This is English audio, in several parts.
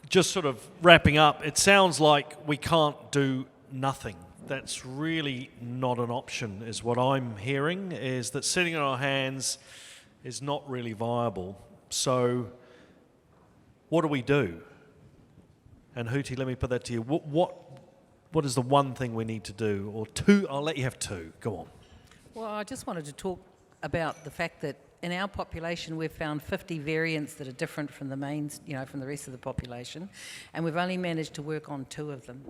just sort of wrapping up, it sounds like we can't do nothing. That's really not an option, is what I'm hearing, is that sitting on our hands is not really viable. So what do we do? And Huti, let me put that to you. What is the one thing we need to do? Or two? I'll let you have two. Go on. Well, I just wanted to talk about the fact that in our population, we've found 50 variants that are different from the mains, from the rest of the population, and we've only managed to work on 2 of them.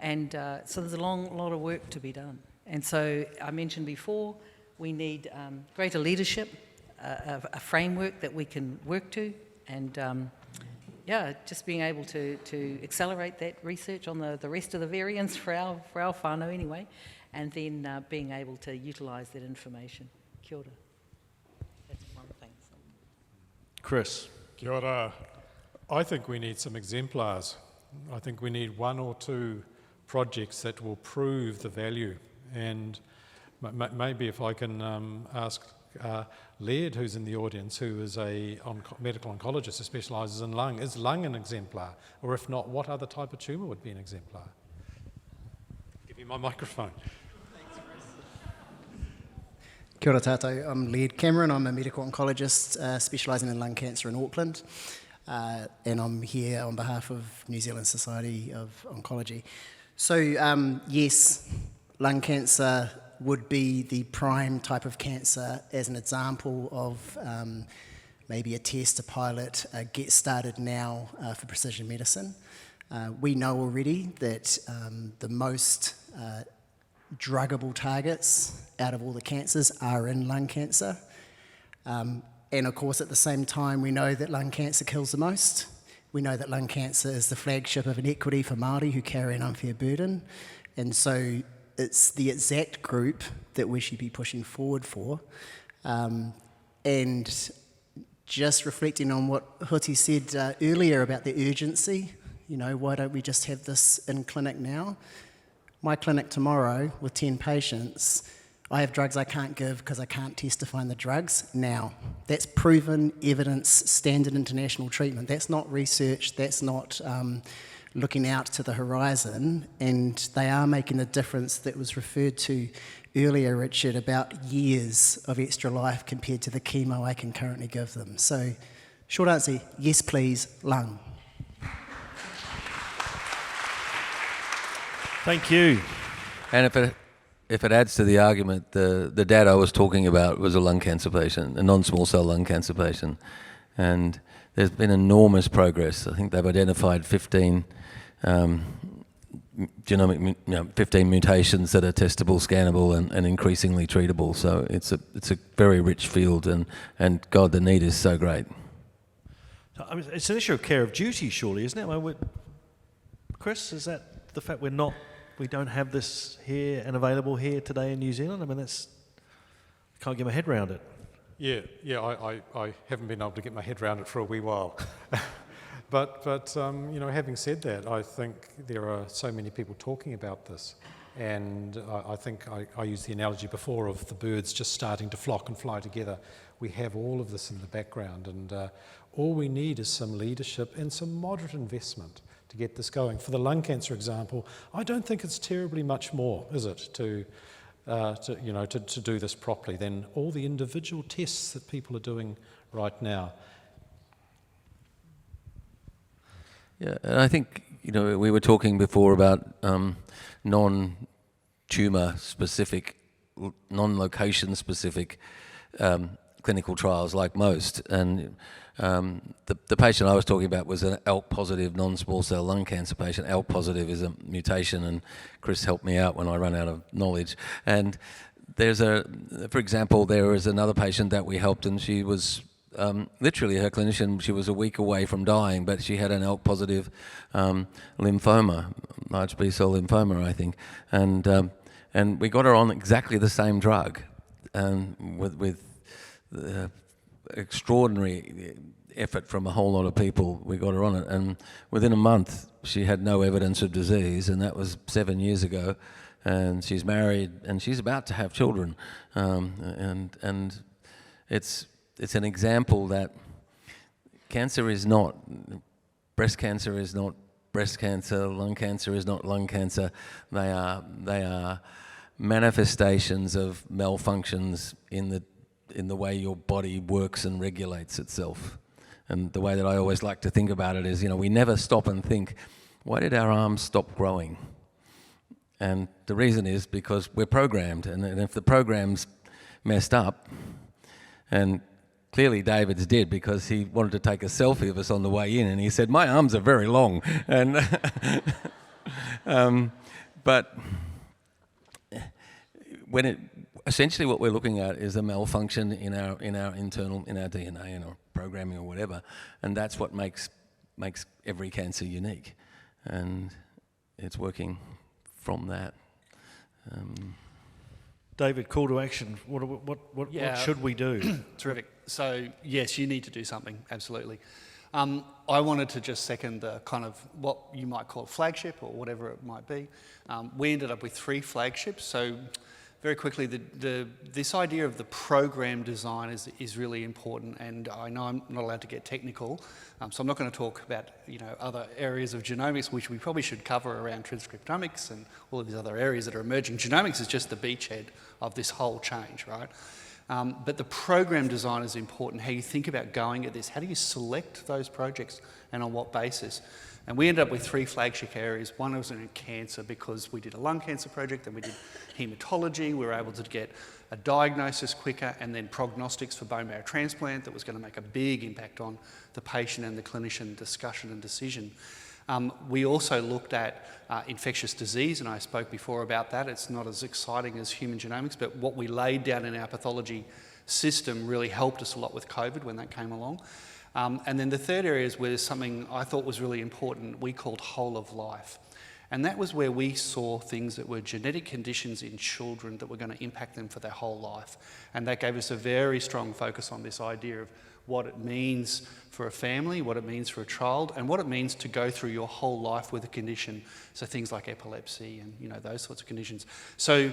And so there's a lot of work to be done. And so I mentioned before, we need greater leadership, a framework that we can work to, and just being able to accelerate that research on the rest of the variants for our whānau anyway, and then being able to utilise that information. Kia ora. That's one thing. Chris. Kia ora. I think we need some exemplars. I think we need 1 or 2 projects that will prove the value. And maybe if I can ask Laird, who's in the audience, who is a medical oncologist who specialises in lung, is lung an exemplar? Or if not, what other type of tumour would be an exemplar? Give me my microphone. Kia ora tātou, I'm Laird Cameron. I'm a medical oncologist specialising in lung cancer in Auckland, and I'm here on behalf of New Zealand Society of Oncology. So yes, lung cancer would be the prime type of cancer as an example of maybe a test, a pilot, get started now for precision medicine. We know already that the most druggable targets out of all the cancers are in lung cancer. And of course, at the same time, we know that lung cancer kills the most. We know that lung cancer is the flagship of inequity for Māori who carry an unfair burden. And so it's the exact group that we should be pushing forward for. And just reflecting on what Huti said earlier about the urgency, why don't we just have this in clinic now? My clinic tomorrow with 10 patients, I have drugs I can't give because I can't test to find the drugs now. That's proven evidence, standard international treatment. That's not research, that's not looking out to the horizon, and they are making the difference that was referred to earlier, Richard, about years of extra life compared to the chemo I can currently give them. So, short answer, yes please, lung. Thank you. And if it adds to the argument, the dad I was talking about was a lung cancer patient, a non-small cell lung cancer patient, and there's been enormous progress. I think they've identified 15 genomic, 15 mutations that are testable, scannable, and increasingly treatable. So it's a very rich field, and God, the need is so great. I mean, it's an issue of care of duty, surely, isn't it? I mean, Cris, is that the fact we don't have this here and available here today in New Zealand? I mean, I can't get my head around it. Yeah, I haven't been able to get my head around it for a wee while. But having said that, I think there are so many people talking about this, and I think I used the analogy before of the birds just starting to flock and fly together. We have all of this in the background, and all we need is some leadership and some moderate investment to get this going. For the lung cancer example, I don't think it's terribly much more, is it, to do this properly than all the individual tests that people are doing right now. Yeah, and I think, we were talking before about non-tumour specific, non-location specific clinical trials like most, and the patient I was talking about was an ALK positive non-small cell lung cancer patient. ALK positive is a mutation, and Cris helped me out when I ran out of knowledge. And for example, there was another patient that we helped, and she was literally, her clinician, she was a week away from dying, but she had an ALK positive lymphoma, large B-cell lymphoma, I think, and we got her on exactly the same drug, with extraordinary effort from a whole lot of people. We got her on it, and within a month she had no evidence of disease, and that was 7 years ago, and she's married and she's about to have children, and it's an example that cancer is not breast cancer is not breast cancer, lung cancer is not lung cancer. They are manifestations of malfunctions in the way your body works and regulates itself. And the way that I always like to think about it is, we never stop and think, why did our arms stop growing? And the reason is because we're programmed, and if the program's messed up, and clearly David's did, because he wanted to take a selfie of us on the way in, and he said, my arms are very long. And but essentially what we're looking at is a malfunction in our DNA, in our programming or whatever, and that's what makes every cancer unique, and it's working from that. David, call to action. What should we do? Terrific. So yes, you need to do something, absolutely. I wanted to just second the kind of what you might call a flagship or whatever it might be. We ended up with 3 flagships. So very quickly, this idea of the program design is really important, and I know I'm not allowed to get technical, so I'm not going to talk about other areas of genomics, which we probably should cover around transcriptomics and all of these other areas that are emerging. Genomics is just the beachhead of this whole change, right? But the program design is important, how you think about going at this. How do you select those projects and on what basis? And we ended up with 3 flagship areas. One was in cancer, because we did a lung cancer project, and we did haematology. We were able to get a diagnosis quicker, and then prognostics for bone marrow transplant that was going to make a big impact on the patient and the clinician discussion and decision. We also looked at infectious disease, and I spoke before about that. It's not as exciting as human genomics, but what we laid down in our pathology system really helped us a lot with COVID when that came along. And then the third area is where something I thought was really important, we called whole of life. And that was where we saw things that were genetic conditions in children that were going to impact them for their whole life. And that gave us a very strong focus on this idea of what it means for a family, what it means for a child, and what it means to go through your whole life with a condition. So things like epilepsy and those sorts of conditions. So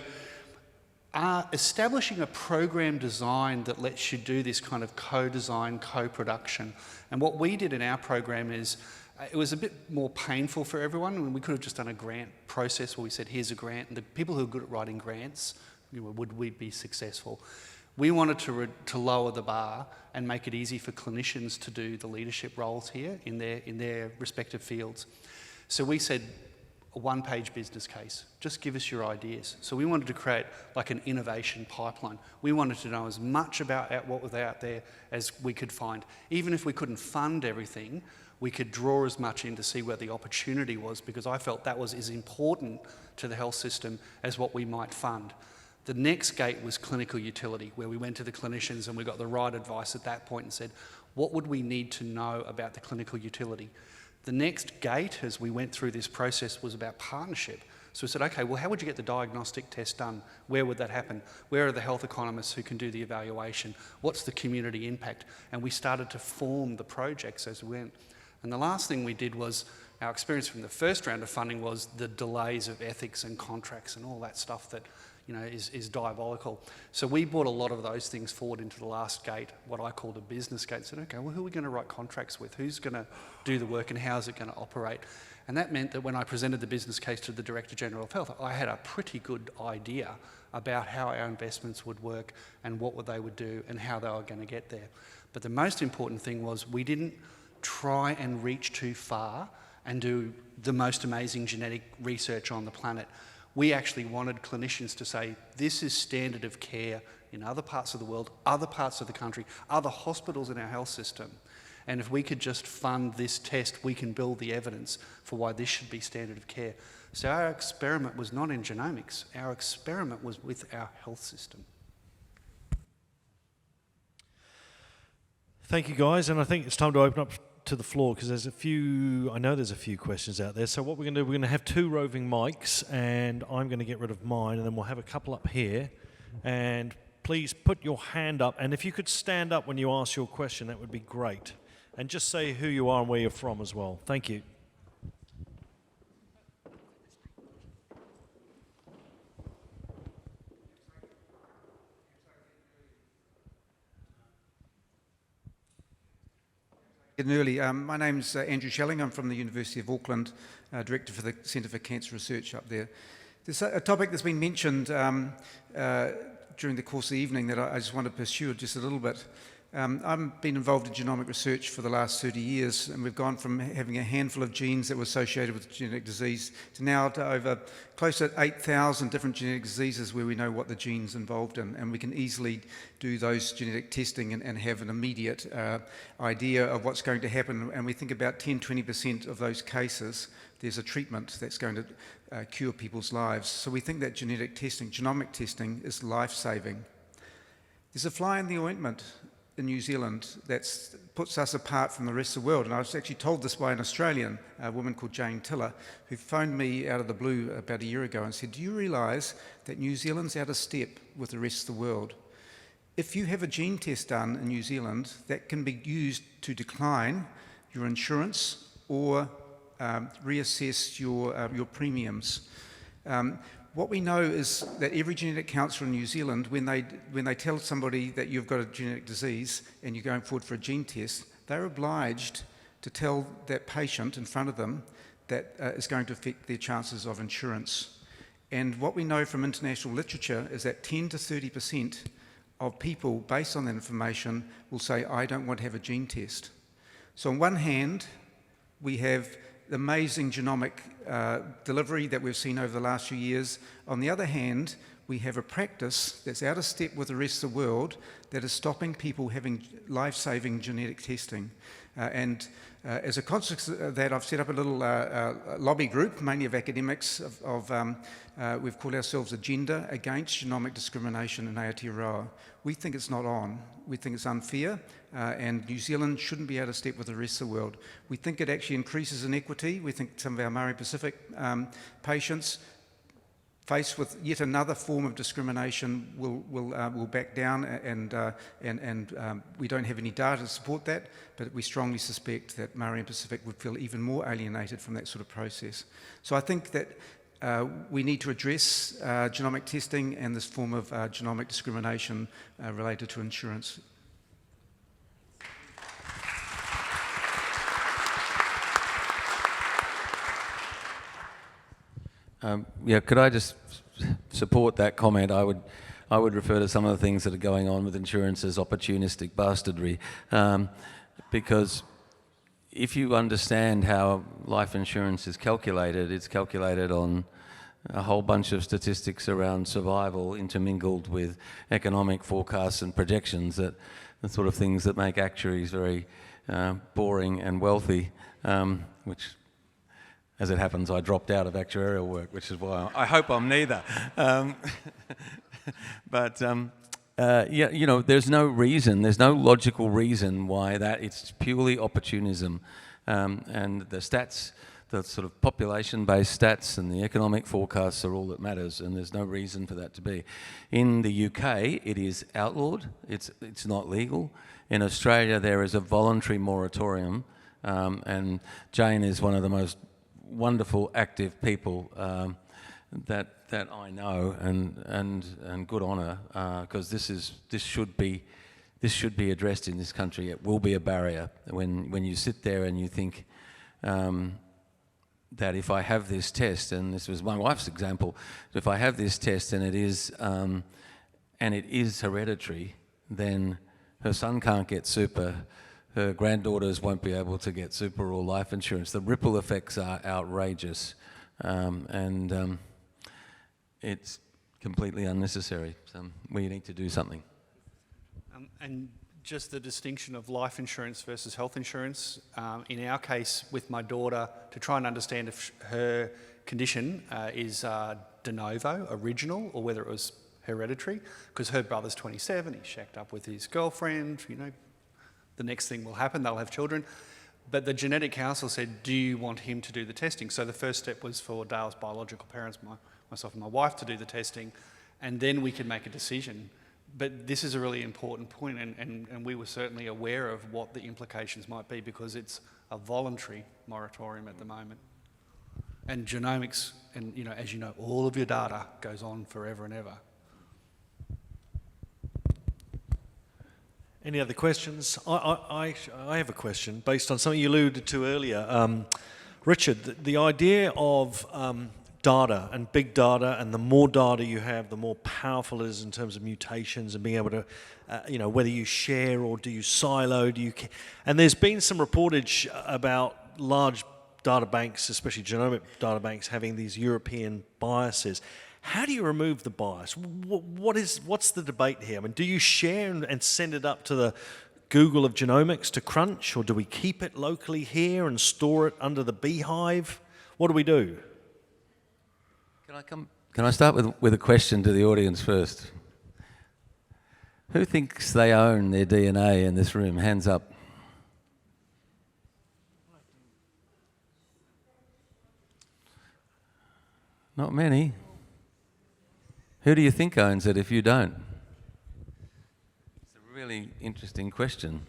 establishing a program design that lets you do this kind of co-design, co-production. And what we did in our program is, it was a bit more painful for everyone. I mean, we could have just done a grant process where we said, here's a grant, and the people who are good at writing grants, would we be successful? We wanted to lower the bar and make it easy for clinicians to do the leadership roles here in their respective fields. So we said, a 1-page business case. Just give us your ideas. So we wanted to create like an innovation pipeline. We wanted to know as much about what was out there as we could find. Even if we couldn't fund everything, we could draw as much in to see where the opportunity was, because I felt that was as important to the health system as what we might fund. The next gate was clinical utility, where we went to the clinicians and we got the right advice at that point and said, what would we need to know about the clinical utility? The next gate, as we went through this process, was about partnership. So we said, okay, well, how would you get the diagnostic test done? Where would that happen? Where are the health economists who can do the evaluation? What's the community impact? And we started to form the projects as we went. And the last thing we did was, our experience from the first round of funding was the delays of ethics and contracts and all that stuff that is diabolical. So we brought a lot of those things forward into the last gate, what I called a business gate. Said, okay, well, who are we going to write contracts with? Who's going to do the work, and how is it going to operate? And that meant that when I presented the business case to the Director General of Health, I had a pretty good idea about how our investments would work and what they would do and how they were going to get there. But the most important thing was, we didn't try and reach too far and do the most amazing genetic research on the planet. We actually wanted clinicians to say, this is standard of care in other parts of the world, other parts of the country, other hospitals in our health system. And if we could just fund this test, we can build the evidence for why this should be standard of care. So our experiment was not in genomics. Our experiment was with our health system. Thank you, guys. And I think it's time to open up to the floor, because I know there's a few questions out there. So what we're going to do, we're going to have 2 roving mics, and I'm going to get rid of mine, and then we'll have a couple up here. And please put your hand up, and if you could stand up when you ask your question, that would be great. And just say who you are and where you're from as well. Thank you. Early. My name's Andrew Schelling. I'm from the University of Auckland, Director for the Centre for Cancer Research up there. There's a topic that's been mentioned during the course of the evening that I just want to pursue just a little bit. I've been involved in genomic research for the last 30 years, and we've gone from having a handful of genes that were associated with genetic disease to now to over close to 8,000 different genetic diseases where we know what the gene's involved in, and we can easily do those genetic testing and have an immediate idea of what's going to happen. And we think about 10-20% of those cases, there's a treatment that's going to cure people's lives. So we think that genetic testing, genomic testing, is life-saving. There's a fly in the ointment in New Zealand that puts us apart from the rest of the world. And I was actually told this by an Australian, a woman called Jane Tiller, who phoned me out of the blue about a year ago and said, do you realise that New Zealand's out of step with the rest of the world? If you have a gene test done in New Zealand, that can be used to decline your insurance or reassess your premiums. What we know is that every genetic counsellor in New Zealand, when they tell somebody that you've got a genetic disease and you're going forward for a gene test, they're obliged to tell that patient in front of them that is going to affect their chances of insurance. And what we know from international literature is that 10 to 30% of people, based on that information, will say, I don't want to have a gene test. So on one hand, we have the amazing genomic delivery that we've seen over the last few years. On the other hand, we have a practice that's out of step with the rest of the world that is stopping people having life-saving genetic testing. And as a consequence of that, I've set up a little lobby group, mainly of academics. We've called ourselves Agenda Against Genomic Discrimination in Aotearoa. We think it's not on. We think it's unfair, and New Zealand shouldn't be out of step with the rest of the world. We think it actually increases inequity. We think some of our Māori Pacific patients faced with yet another form of discrimination will back down, and we don't have any data to support that, but we strongly suspect that Māori and Pacific would feel even more alienated from that sort of process. So I think that we need to address genomic testing and this form of genomic discrimination related to insurance. Could I just support that comment? I would refer to some of the things that are going on with insurance as opportunistic bastardry, because if you understand how life insurance is calculated, it's calculated on a whole bunch of statistics around survival intermingled with economic forecasts and projections, that the sort of things that make actuaries very boring and wealthy, which, as it happens, I dropped out of actuarial work, which is why I hope I'm neither. There's no reason, there's no logical reason why that. It's purely opportunism. And the stats, the sort of population-based stats and the economic forecasts are all that matters, and there's no reason for that to be. In the UK, it is outlawed. It's not legal. In Australia, there is a voluntary moratorium, and Jane is one of the most wonderful, active people that I know, and good on her, because this should be addressed in this country. It will be a barrier when you sit there and you think that if I have this test, and this was my wife's example, if I have this test and it is hereditary, then her son can't get super. Her granddaughters won't be able to get super or life insurance. The ripple effects are outrageous, and it's completely unnecessary. So we need to do something. And just the distinction of life insurance versus health insurance. In our case, with my daughter, to try and understand if her condition is de novo, original, or whether it was hereditary, because her brother's 27, he's shacked up with his girlfriend, the next thing will happen, they'll have children. But the genetic counsellor said, do you want him to do the testing? So the first step was for Dale's biological parents, myself and my wife, to do the testing, and then we could make a decision. But this is a really important point, and we were certainly aware of what the implications might be, because it's a voluntary moratorium at the moment. And genomics, and as you know, all of your data goes on forever and ever. Any other questions? I have a question based on something you alluded to earlier. Richard, the idea of data and big data, and the more data you have, the more powerful it is in terms of mutations and being able to, whether you share or do you silo, and there's been some reportage about large data banks, especially genomic data banks, having these European biases. How do you remove the bias? What's the debate here? I mean, do you share and send it up to the Google of genomics to crunch, or do we keep it locally here and store it under the beehive? What do we do? Can I start with a question to the audience first? Who thinks they own their DNA in this room? Hands up. Not many. Who do you think owns it if you don't? It's a really interesting question.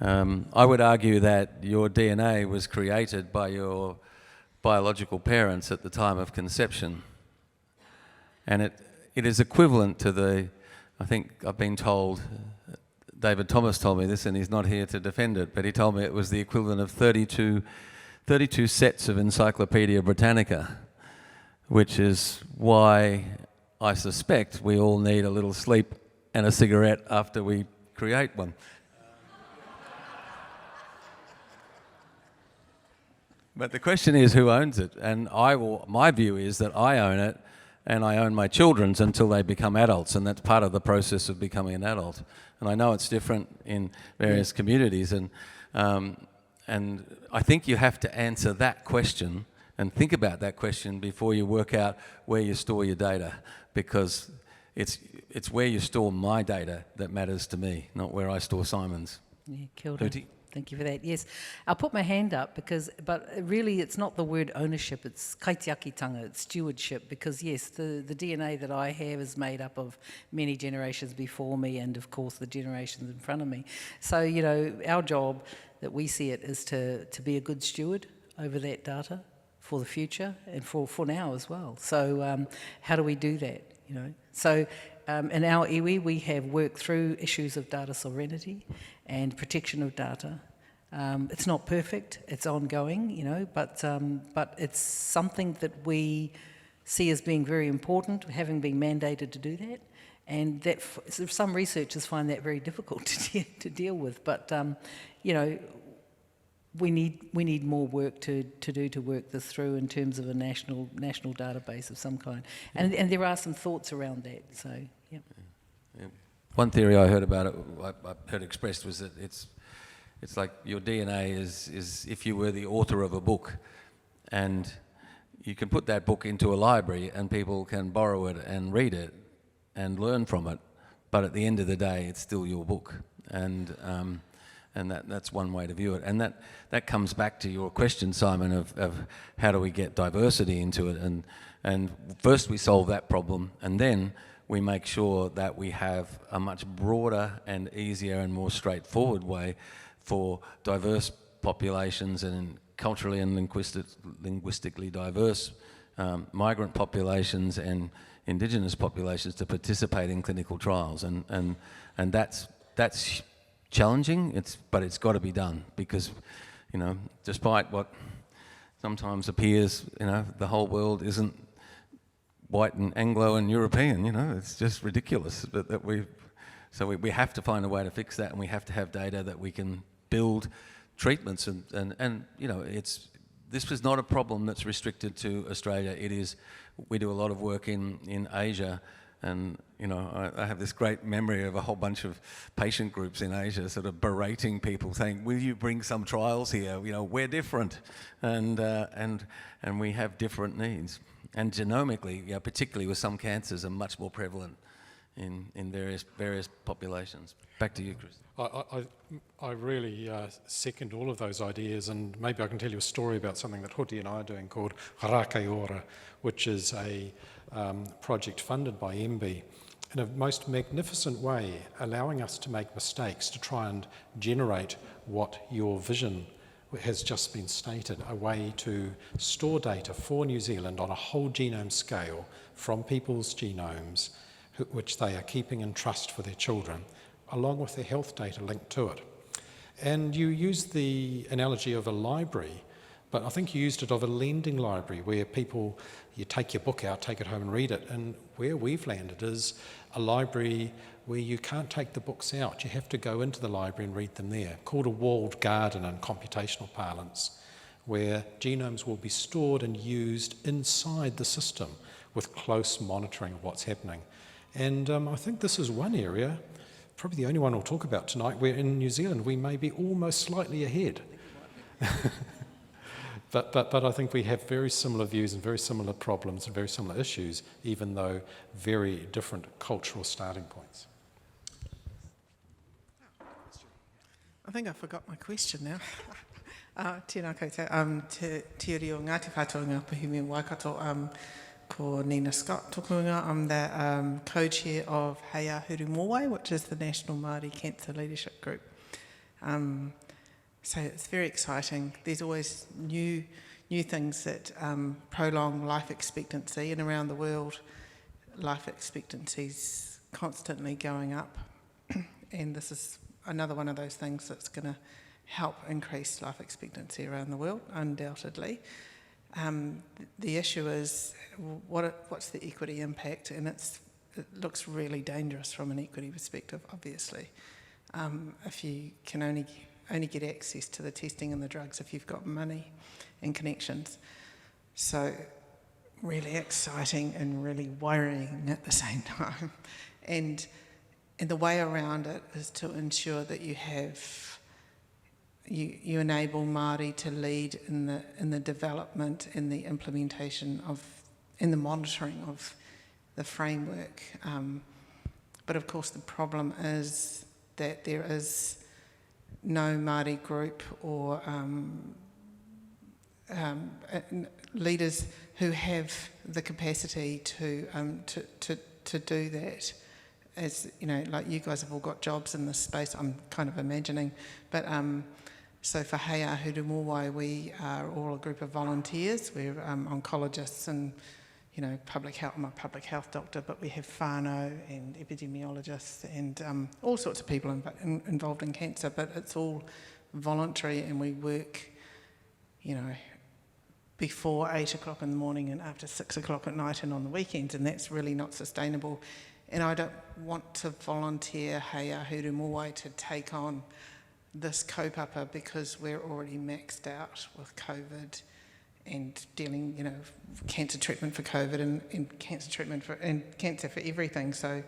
I would argue that your DNA was created by your biological parents at the time of conception. And it is equivalent to I think I've been told, David Thomas told me this, and he's not here to defend it, but he told me it was the equivalent of 32 sets of Encyclopedia Britannica, which is why I suspect we all need a little sleep and a cigarette after we create one. But the question is, who owns it? And my view is that I own it, and I own my children's until they become adults, and that's part of the process of becoming an adult. And I know it's different in various communities, and I think you have to answer that question and think about that question before you work out where you store your data, because it's where you store my data that matters to me, not where I store Simon's. Yeah, kia ora. Huti? Thank you for that. Yes, I'll put my hand up but really it's not the word ownership, it's kaitiakitanga, it's stewardship, because yes, the DNA that I have is made up of many generations before me and of course the generations in front of me. So, our job that we see it is to be a good steward over that data for the future and for now as well. So how do we do that, So in our iwi, we have worked through issues of data sovereignty and protection of data. It's not perfect, it's ongoing, but it's something that we see as being very important, having been mandated to do that. And that some researchers find that very difficult to deal with. But, we need more work to do to work this through in terms of a national database of some kind, and there are some thoughts around that. So yeah. One theory I heard about it, I heard expressed, was that it's like your DNA is if you were the author of a book, and you can put that book into a library and people can borrow it and read it and learn from it, but at the end of the day, it's still your book, and that's one way to view it. And that comes back to your question, Simon, of how do we get diversity into it, and first we solve that problem, and then we make sure that we have a much broader and easier and more straightforward way for diverse populations and culturally and linguistically diverse migrant populations and Indigenous populations to participate in clinical trials, and that's challenging. But it's got to be done, because despite what sometimes appears, the whole world isn't white and Anglo and European. It's just ridiculous. But that we have to find a way to fix that, and we have to have data that we can build treatments and this was not a problem that's restricted to Australia. We do a lot of work in Asia, and I have this great memory of a whole bunch of patient groups in Asia sort of berating people, saying, "Will you bring some trials here? We're different, and we have different needs." And genomically, particularly with some cancers, are much more prevalent in various populations. Back to you, Cris. I really second all of those ideas, and maybe I can tell you a story about something that Huti and I are doing called Rakaora, which is a project funded by MB in a most magnificent way, allowing us to make mistakes to try and generate what your vision has just been stated, a way to store data for New Zealand on a whole genome scale from people's genomes, which they are keeping in trust for their children, along with their health data linked to it. And you used the analogy of a library, but I think you used it of a lending library where people, you take your book out, take it home and read it. And where we've landed is a library where you can't take the books out. You have to go into the library and read them there, called a walled garden in computational parlance, where genomes will be stored and used inside the system with close monitoring of what's happening. And I think this is one area, probably the only one we'll talk about tonight, where in New Zealand we may be almost slightly ahead. But I think we have very similar views and very similar problems and very similar issues, even though very different cultural starting points. I think I forgot my question now. Tēnā koutou. Te uri o Ngāti Whātua Ngā Puhumi Waikato, ko Nina Scott tokunga. I'm the co-chair of Heia Huru Mōwai, which is the National Māori Cancer Leadership Group. So it's very exciting. There's always new things that prolong life expectancy, and around the world, life expectancy's constantly going up. And this is another one of those things that's going to help increase life expectancy around the world, undoubtedly. The issue is what's the equity impact, and it looks really dangerous from an equity perspective, obviously. If you can only get access to the testing and the drugs if you've got money and connections. So really exciting and really worrying at the same time. And the way around it is to ensure that you enable Māori to lead in the development and the implementation of, in the monitoring of the framework. But of course the problem is that there is no Māori group or leaders who have the capacity to do that. As you know, like you guys have all got jobs in this space, I'm kind of imagining. But so for Heia Huru Mōwai, we are all a group of volunteers. We're oncologists and, you know, public health. I'm a public health doctor, but we have whānau and epidemiologists and all sorts of people involved in cancer. But it's all voluntary, and we work, you know, before 8 o'clock in the morning and after 6 o'clock at night and on the weekends, and that's really not sustainable. And I don't want to volunteer Heia Huru Mōwai to take on this kaupapa because we're already maxed out with COVID and dealing, you know, cancer treatment for COVID and cancer treatment for and cancer for everything. So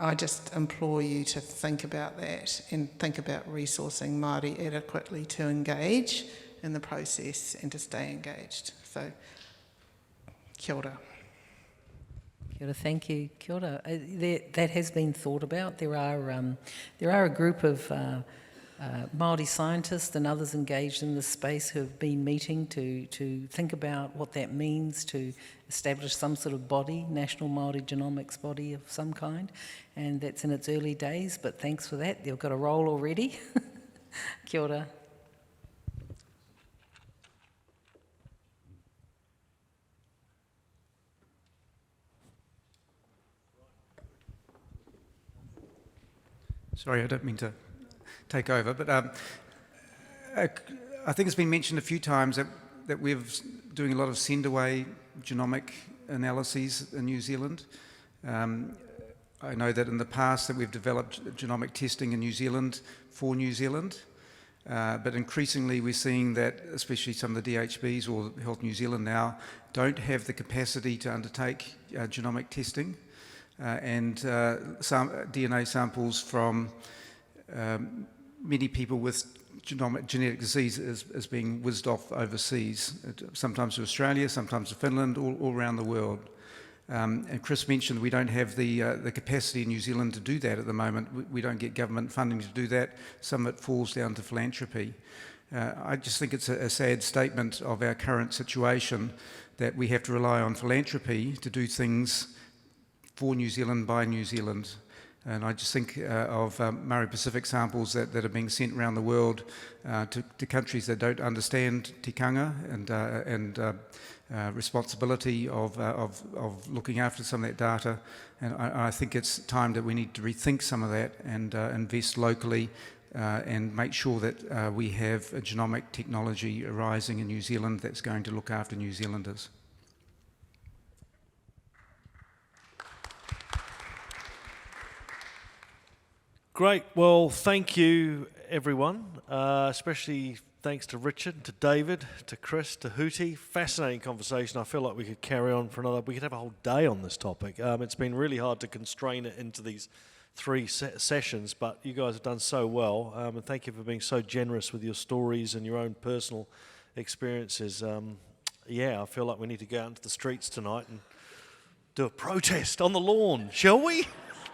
I just implore you to think about that and think about resourcing Māori adequately to engage in the process and to stay engaged. So, kia ora. Kia ora, thank you. Kia ora. That has been thought about. There are a group of Māori scientists and others engaged in this space who have been meeting to think about what that means to establish some sort of body, national Māori genomics body of some kind, and that's in its early days, but thanks for that. They've got a role already. Kia ora. Sorry, I don't mean to take over, but I think it's been mentioned a few times that we're doing a lot of send-away genomic analyses in New Zealand. I know that in the past that we've developed genomic testing in New Zealand for New Zealand, but increasingly we're seeing that especially some of the DHBs or Health New Zealand now don't have the capacity to undertake genomic testing. And some DNA samples from many people with genetic disease is being whizzed off overseas, sometimes to Australia, sometimes to Finland, all around the world. And Cris mentioned we don't have the capacity in New Zealand to do that at the moment. We don't get government funding to do that. Some of it falls down to philanthropy. I just think it's a sad statement of our current situation that we have to rely on philanthropy to do things for New Zealand by New Zealand. And I just think of Murray Pacific samples that are being sent around the world to countries that don't understand tikanga and responsibility of looking after some of that data. And I think it's time that we need to rethink some of that and invest locally and make sure that we have a genomic technology arising in New Zealand that's going to look after New Zealanders. Great. Well, thank you, everyone, especially thanks to Richard, to David, to Cris, to Huti. Fascinating conversation. I feel like we could carry on for we could have a whole day on this topic. It's been really hard to constrain it into these 3 sessions, but you guys have done so well. And thank you for being so generous with your stories and your own personal experiences. I feel like we need to go out into the streets tonight and do a protest on the lawn, shall we?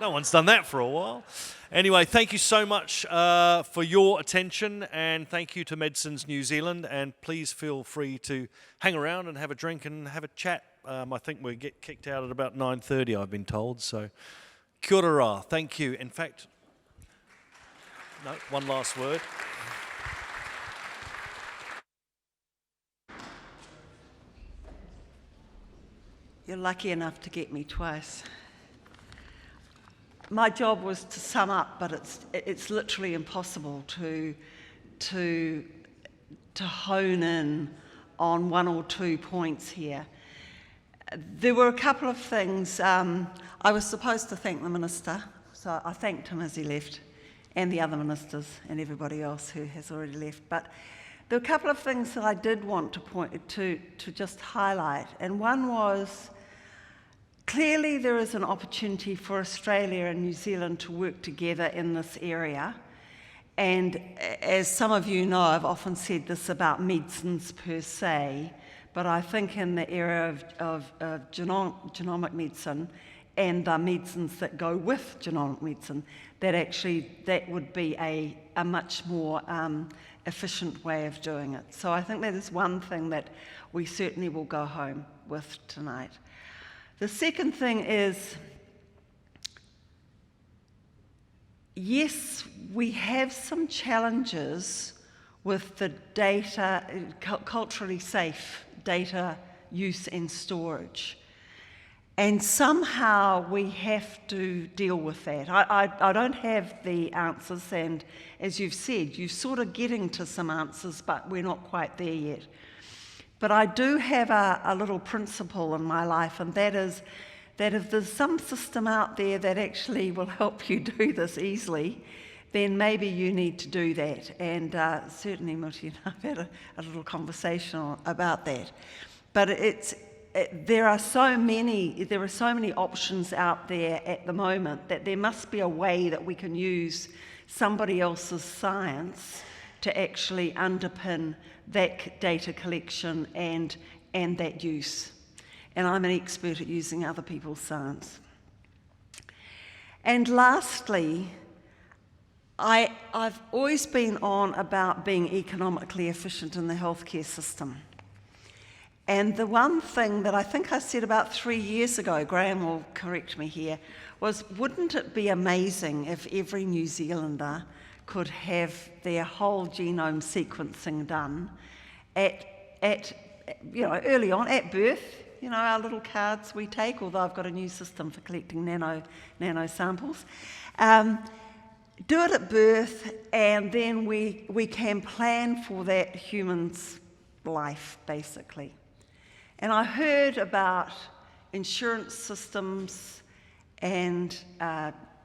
No one's done that for a while. Anyway, thank you so much for your attention, and thank you to Medicines New Zealand, and please feel free to hang around and have a drink and have a chat. I think we get kicked out at about 9:30, I've been told, so kia ora rā. Thank you. In fact, no, one last word. You're lucky enough to get me twice. My job was to sum up, but it's literally impossible to hone in on 1 or 2 points here. There were a couple of things. I was supposed to thank the Minister, so I thanked him as he left, and the other ministers and everybody else who has already left. But there were a couple of things that I did want to point to just highlight, and one was, clearly there is an opportunity for Australia and New Zealand to work together in this area. And as some of you know, I've often said this about medicines per se, but I think in the area of genomic medicine and the medicines that go with genomic medicine, that would be a much more efficient way of doing it. So I think that is one thing that we certainly will go home with tonight. The second thing is, yes, we have some challenges with the data, culturally safe data use and storage. And somehow we have to deal with that. I don't have the answers, and as you've said, you're sort of getting to some answers, but we're not quite there yet. But I do have a little principle in my life, and that is that if there's some system out there that actually will help you do this easily, then maybe you need to do that. And certainly, Morton and I've had a little conversation about that. But there are so many options out there at the moment that there must be a way that we can use somebody else's science to actually underpin that data collection and that use. And I'm an expert at using other people's science. And lastly, I've always been on about being economically efficient in the healthcare system. And the one thing that I think I said about 3 years ago, Graham will correct me here, was wouldn't it be amazing if every New Zealander could have their whole genome sequencing done early on, at birth, our little cards we take, although I've got a new system for collecting nano samples. Do it at birth, and then we can plan for that human's life, basically. And I heard about insurance systems and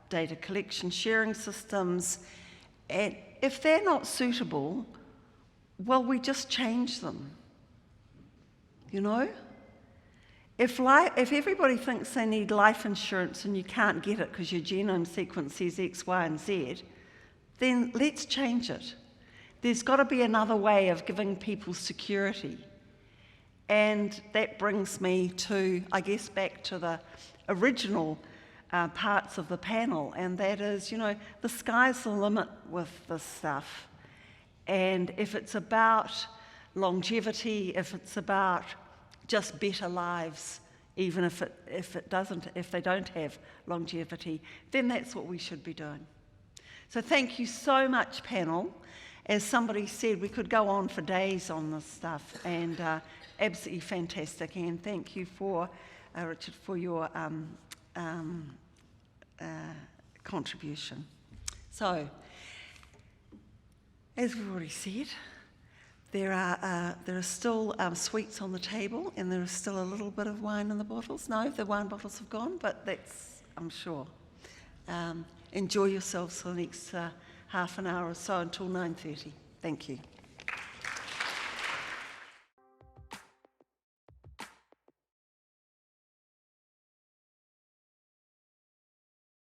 data collection sharing systems, and if they're not suitable, well, we just change them, If everybody thinks they need life insurance and you can't get it because your genome sequence says X, Y, and Z, then let's change it. There's got to be another way of giving people security. And that brings me to, I guess, back to the original parts of the panel, and that is, the sky's the limit with this stuff. And if it's about longevity, if it's about just better lives, even if they don't have longevity, then that's what we should be doing. So thank you so much, panel. As somebody said, we could go on for days on this stuff, and absolutely fantastic. And thank you for Richard, for your contribution. So, as we've already said, there are still sweets on the table, and there is still a little bit of wine in the bottles. No, the wine bottles have gone, but that's, I'm sure. Enjoy yourselves for the next half an hour or so until 9:30. Thank you.